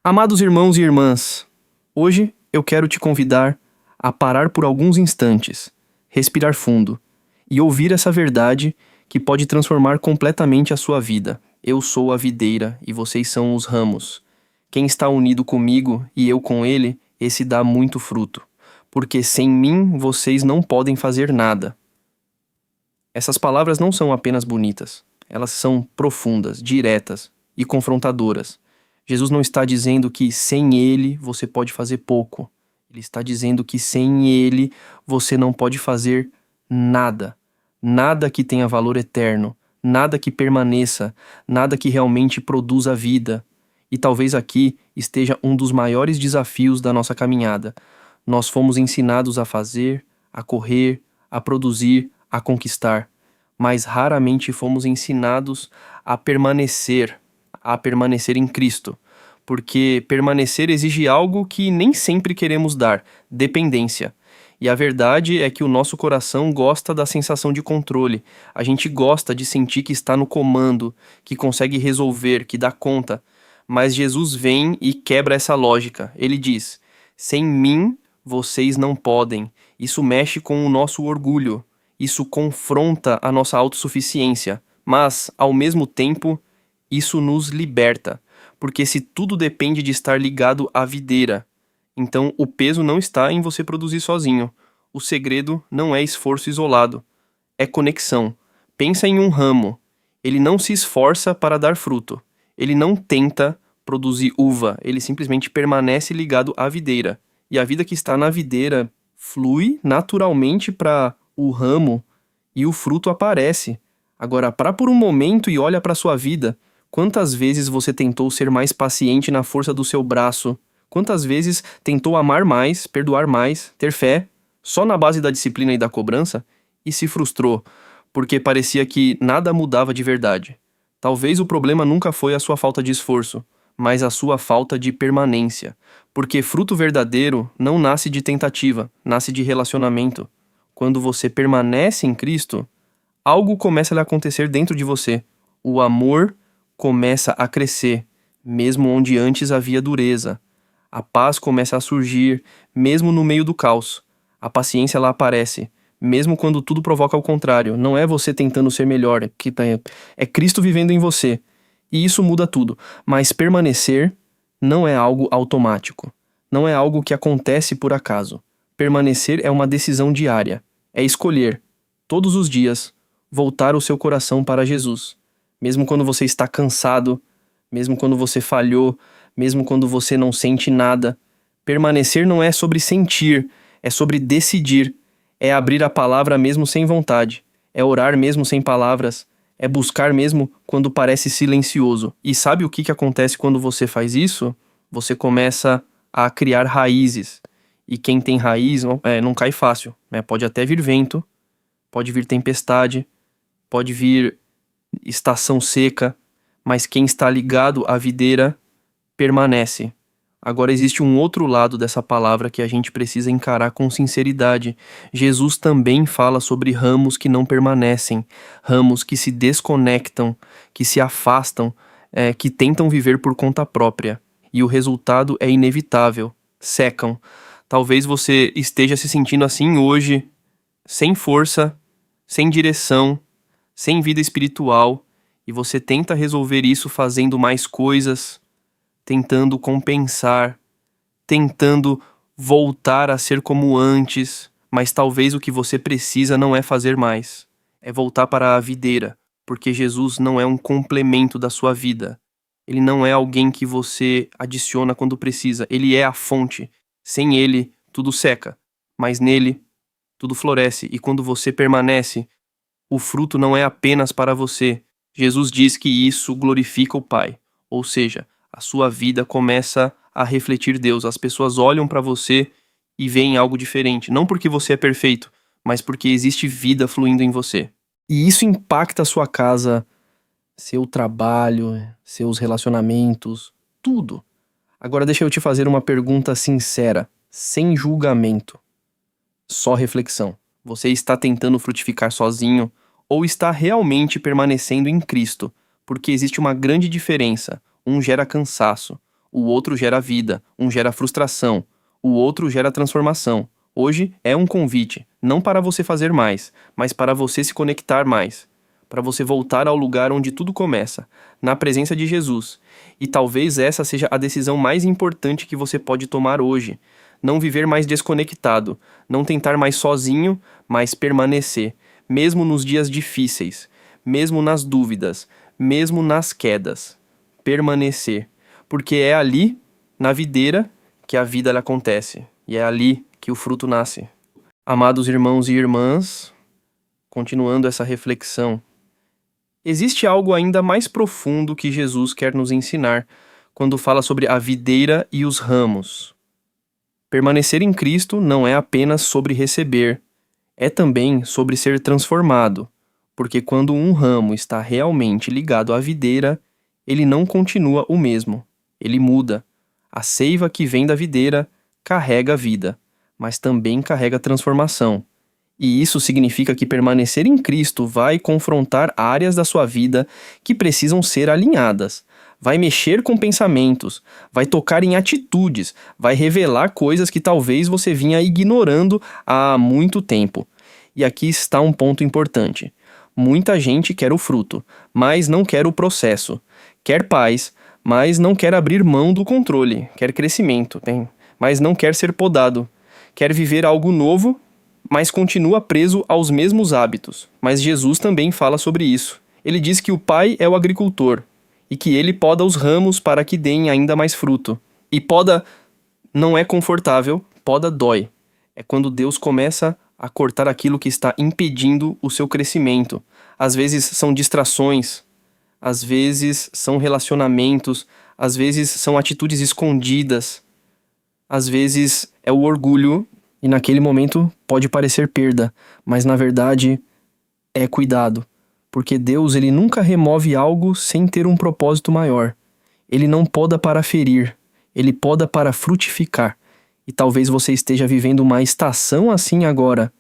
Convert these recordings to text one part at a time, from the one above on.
Amados irmãos e irmãs, hoje eu quero te convidar a parar por alguns instantes, respirar fundo e ouvir essa verdade que pode transformar completamente a sua vida. Eu sou a videira e vocês são os ramos. Quem está unido comigo e eu com ele, esse dá muito fruto, porque sem mim vocês não podem fazer nada. Essas palavras não são apenas bonitas, elas são profundas, diretas e confrontadoras. Jesus não está dizendo que sem ele você pode fazer pouco. Ele está dizendo que sem ele você não pode fazer nada. Nada que tenha valor eterno, nada que permaneça, nada que realmente produza vida. E talvez aqui esteja um dos maiores desafios da nossa caminhada. Nós fomos ensinados a fazer, a correr, a produzir, a conquistar, mas raramente fomos ensinados a permanecer em Cristo, porque permanecer exige algo que nem sempre queremos dar, dependência. E a verdade é que o nosso coração gosta da sensação de controle. A gente gosta de sentir que está no comando, que consegue resolver, que dá conta. Mas Jesus vem e quebra essa lógica. Ele diz: sem mim vocês não podem. Isso mexe com o nosso orgulho. Isso confronta a nossa autossuficiência. Mas, ao mesmo tempo, isso nos liberta. Porque se tudo depende de estar ligado à videira, então o peso não está em você produzir sozinho. O segredo não é esforço isolado, é conexão. Pensa em um ramo. Ele não se esforça para dar fruto. Ele não tenta produzir uva, ele simplesmente permanece ligado à videira. E a vida que está na videira flui naturalmente para o ramo e o fruto aparece. Agora, para por um momento e olha para sua vida. Quantas vezes você tentou ser mais paciente na força do seu braço? Quantas vezes tentou amar mais, perdoar mais, ter fé, só na base da disciplina e da cobrança? E se frustrou, porque parecia que nada mudava de verdade. Talvez o problema nunca foi a sua falta de esforço, mas a sua falta de permanência. Porque fruto verdadeiro não nasce de tentativa, nasce de relacionamento. Quando você permanece em Cristo, algo começa a acontecer dentro de você. O amor começa a crescer, mesmo onde antes havia dureza. A paz começa a surgir, mesmo no meio do caos. A paciência lá aparece, mesmo quando tudo provoca o contrário. Não é você tentando ser melhor, é Cristo vivendo em você. E isso muda tudo. Mas permanecer não é algo automático. Não é algo que acontece por acaso. Permanecer é uma decisão diária. É escolher, todos os dias, voltar o seu coração para Jesus. Mesmo quando você está cansado, mesmo quando você falhou, mesmo quando você não sente nada. Permanecer não é sobre sentir, é sobre decidir. É abrir a palavra mesmo sem vontade. É orar mesmo sem palavras. É buscar mesmo quando parece silencioso. E sabe o que acontece quando você faz isso? Você começa a criar raízes. E quem tem raiz não cai fácil, né? Pode até vir vento, pode vir tempestade, pode vir estação seca, mas quem está ligado à videira permanece. Agora existe um outro lado dessa palavra que a gente precisa encarar com sinceridade. Jesus também fala sobre ramos que não permanecem, ramos que se desconectam, que se afastam, que tentam viver por conta própria. E o resultado é inevitável, secam. Talvez você esteja se sentindo assim hoje, sem força, sem direção, sem vida espiritual, e você tenta resolver isso fazendo mais coisas, tentando compensar, tentando voltar a ser como antes, mas talvez o que você precisa não é fazer mais, é voltar para a videira, porque Jesus não é um complemento da sua vida. Ele não é alguém que você adiciona quando precisa, ele é a fonte. Sem ele, tudo seca, mas nele, tudo floresce, e quando você permanece, o fruto não é apenas para você. Jesus diz que isso glorifica o Pai. Ou seja, a sua vida começa a refletir Deus. As pessoas olham para você e veem algo diferente. Não porque você é perfeito, mas porque existe vida fluindo em você. E isso impacta a sua casa, seu trabalho, seus relacionamentos, tudo. Agora deixa eu te fazer uma pergunta sincera, sem julgamento, só reflexão. Você está tentando frutificar sozinho ou está realmente permanecendo em Cristo? Porque existe uma grande diferença. Um gera cansaço, O outro gera vida, um gera frustração, o outro gera transformação. Hoje é um convite, não para você fazer mais, mas para você se conectar mais, para você voltar ao lugar onde tudo começa, na presença de Jesus. E talvez essa seja a decisão mais importante que você pode tomar hoje. Não viver mais desconectado, não tentar mais sozinho, mas permanecer, mesmo nos dias difíceis, mesmo nas dúvidas, mesmo nas quedas. Permanecer, porque é ali, na videira, que a vida ela acontece, e é ali que o fruto nasce. Amados irmãos e irmãs, continuando essa reflexão, existe algo ainda mais profundo que Jesus quer nos ensinar quando fala sobre a videira e os ramos. Permanecer em Cristo não é apenas sobre receber, é também sobre ser transformado, porque quando um ramo está realmente ligado à videira, ele não continua o mesmo, ele muda. A seiva que vem da videira carrega a vida, mas também carrega transformação. E isso significa que permanecer em Cristo vai confrontar áreas da sua vida que precisam ser alinhadas. Vai mexer com pensamentos, vai tocar em atitudes, vai revelar coisas que talvez você vinha ignorando há muito tempo. E aqui está um ponto importante. Muita gente quer o fruto, mas não quer o processo. Quer paz, mas não quer abrir mão do controle. Quer crescimento, mas não quer ser podado. Quer viver algo novo, mas continua preso aos mesmos hábitos. Mas Jesus também fala sobre isso. Ele diz que o Pai é o agricultor e que ele poda os ramos para que deem ainda mais fruto. E poda não é confortável, poda dói. É quando Deus começa a cortar aquilo que está impedindo o seu crescimento. Às vezes são distrações, às vezes são relacionamentos, às vezes são atitudes escondidas, às vezes é o orgulho. E naquele momento pode parecer perda, mas na verdade é cuidado. Porque Deus ele nunca remove algo sem ter um propósito maior. Ele não poda para ferir, ele poda para frutificar. E talvez você esteja vivendo uma estação assim agora,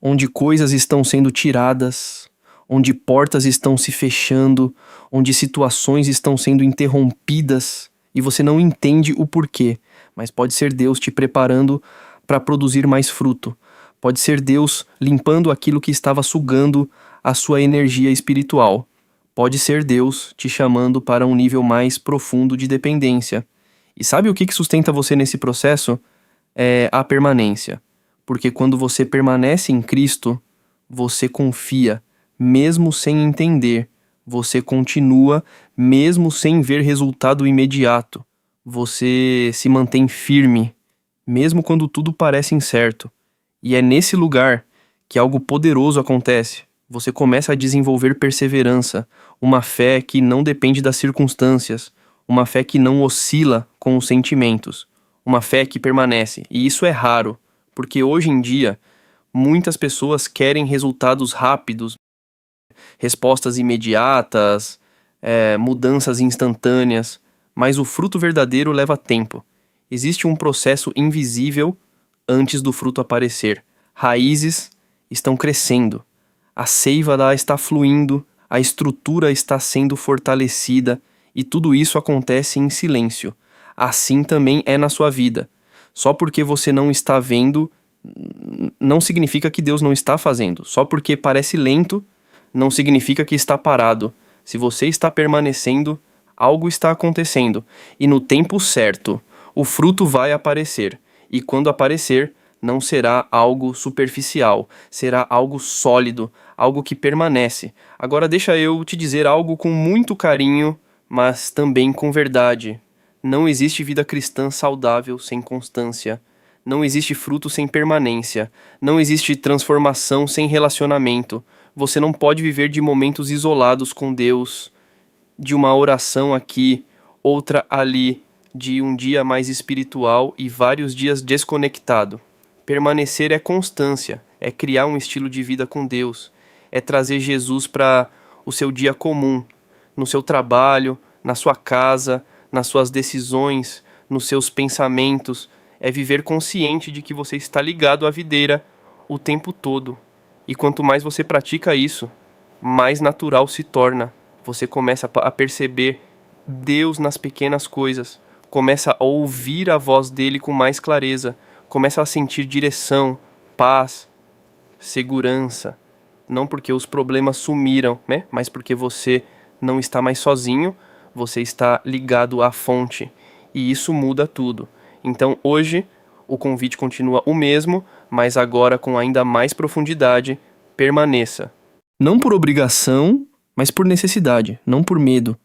onde coisas estão sendo tiradas, onde portas estão se fechando, onde situações estão sendo interrompidas e você não entende o porquê, mas pode ser Deus te preparando para produzir mais fruto. Pode ser Deus limpando aquilo que estava sugando a sua energia espiritual. Pode ser Deus te chamando para um nível mais profundo de dependência. E sabe o que sustenta você nesse processo? É a permanência. Porque quando você permanece em Cristo, você confia, mesmo sem entender. Você continua, mesmo sem ver resultado imediato. Você se mantém firme, mesmo quando tudo parece incerto. E é nesse lugar que algo poderoso acontece. Você começa a desenvolver perseverança, uma fé que não depende das circunstâncias, uma fé que não oscila com os sentimentos, uma fé que permanece. E isso é raro, porque hoje em dia, muitas pessoas querem resultados rápidos, respostas imediatas, mudanças instantâneas, mas o fruto verdadeiro leva tempo. Existe um processo invisível antes do fruto aparecer. Raízes estão crescendo, a seiva lá está fluindo, a estrutura está sendo fortalecida e tudo isso acontece em silêncio. Assim também é na sua vida. Só porque você não está vendo, não significa que Deus não está fazendo. Só porque parece lento, não significa que está parado. Se você está permanecendo, algo está acontecendo. E no tempo certo, o fruto vai aparecer. E quando aparecer, não será algo superficial, será algo sólido, algo que permanece. Agora deixa eu te dizer algo com muito carinho, mas também com verdade. Não existe vida cristã saudável sem constância. Não existe fruto sem permanência. Não existe transformação sem relacionamento. Você não pode viver de momentos isolados com Deus, de uma oração aqui, outra ali, de um dia mais espiritual e vários dias desconectado. Permanecer é constância, é criar um estilo de vida com Deus, é trazer Jesus para o seu dia comum, no seu trabalho, na sua casa, nas suas decisões, nos seus pensamentos, é viver consciente de que você está ligado à videira o tempo todo. E quanto mais você pratica isso, mais natural se torna. Você começa a perceber Deus nas pequenas coisas, começa a ouvir a voz dele com mais clareza, começa a sentir direção, paz, segurança. Não porque os problemas sumiram, né? Mas porque você não está mais sozinho, você está ligado à fonte. E isso muda tudo. Então hoje o convite continua o mesmo, mas agora com ainda mais profundidade. Permaneça. Não por obrigação, mas por necessidade. Não por medo,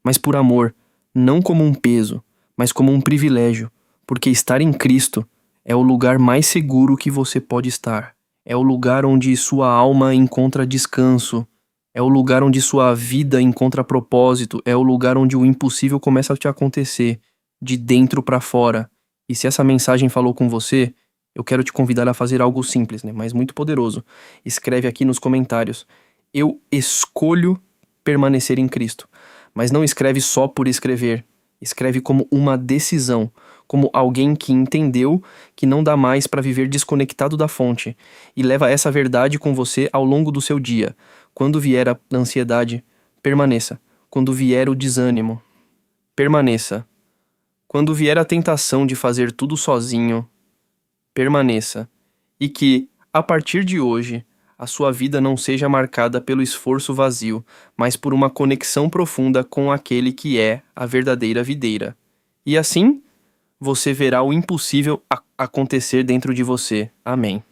mas por amor. Não como um peso, mas como um privilégio. Porque estar em Cristo é o lugar mais seguro que você pode estar. É o lugar onde sua alma encontra descanso. É o lugar onde sua vida encontra propósito. É o lugar onde o impossível começa a te acontecer, de dentro para fora. E se essa mensagem falou com você, eu quero te convidar a fazer algo simples, né, mas muito poderoso. Escreve aqui nos comentários: eu escolho permanecer em Cristo. Mas não escreve só por escrever. Escreve como uma decisão, como alguém que entendeu que não dá mais para viver desconectado da fonte, e leva essa verdade com você ao longo do seu dia. Quando vier a ansiedade, permaneça. Quando vier o desânimo, permaneça. Quando vier a tentação de fazer tudo sozinho, permaneça. E que, a partir de hoje, a sua vida não seja marcada pelo esforço vazio, mas por uma conexão profunda com aquele que é a verdadeira videira. E assim, você verá o impossível acontecer dentro de você. Amém.